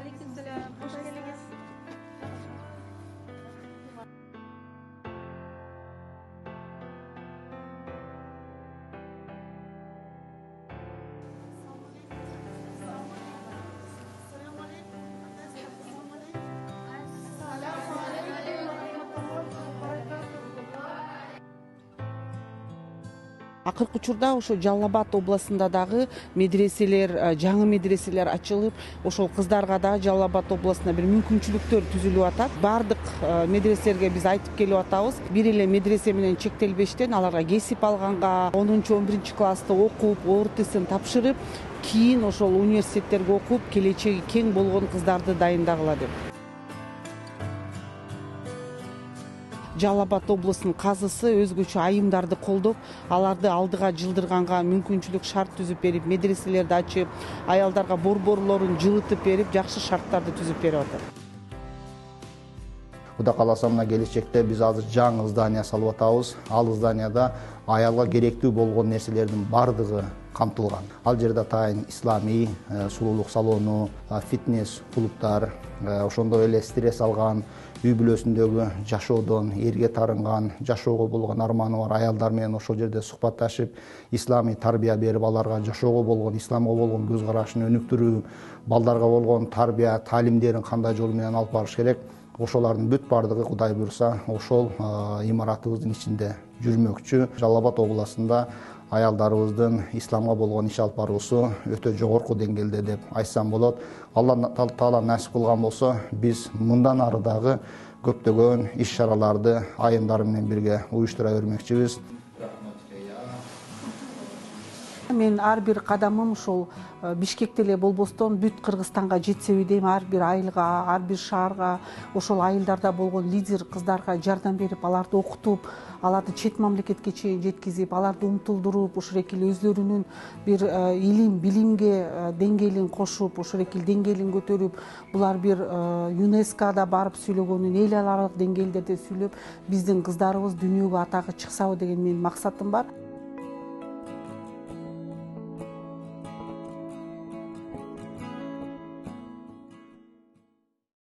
Aleykümselam. Hoş geldiniz. Акыркы учурда ошо Жалал Абад областында дагы медреселер, жаңы медреселер ачылып, ошол кыздарга да Жалал Абад областында бир мүмкүнчүлүктөр түзүлүп атат. Бардык медреселерге биз айтып келип атабыз. Бир эле медресе менен чектелбештен аларга кесип алганга, 10-11 класста окуп, ОРТсын тапшырып, кийин ошол университеттерге окуп, келечеги кең болгон кыздарды дайындагыла деп. Жалал Абад облусунун казысы өзгөчө айымдарды колдоп, аларды алдыга жылдырганга мүмкүнчүлүк шарт түзүп берип, медреселерди ачып, аялдарга борборлорун жылытып берип, жакшы шарттарды түзүп берип атат. Кудай кааласа мына келечекте биз азыр жаңы здание салып атабыз. Ал зданияда аялга керектүү болгон нерселердин бардыгы камтылган. Ал жерде атайын ислами сулуулук салону, фитнес клубдар, ошондой эле стресс алган, үй бүлөсүндөгү жашоодон эрге тарынган, жашоого болгон арманы бар аялдар менен ошол жерде сухбатташып, исламий тарбия берип, аларга жашоого болгон, исламга болгон көз карашын өнүктүрүү, балдарга болгон тарбия, таалимдерин кандай жол менен алып барыш керек, ошолордун бүт бардыгы Кудай буйрса ошол имаратыбыздын ичинде жүрмөкчү. Жалал Абад областында аялдарыбыздын исламга болгон иш алып баруусу өтө жогорку деңгээлде деп айтсам болот. Алла Таала насип кылган болсо, биз мындан ары дагы көптөгөн иш-чараларды айымдар менен бирге уюштура бермекчибиз. Мен ар бир кадамым ушул Бишкекте эле болбостон бүт Кыргызстанга жетсеби дейм. Ар бир айылга, ар бир шаарга ошол айылдарда болгон лидер кыздарга жардам берип, аларды окутуп, аларды чет мамлекетке чейин жеткизип, аларды умтулдуруп, ошол экил өзлөрүнүн бир илим, билимге деңгээлин кошуп, ошол экил деңгээлин көтөрүп, булар бир ЮНЕСКОда барып сүйлөгөнүн, эл аралык деңгээлдерде сүйлөп, биздин кыздарыбыз дүйнөгө атагы чыксабы деген менин максатым бар.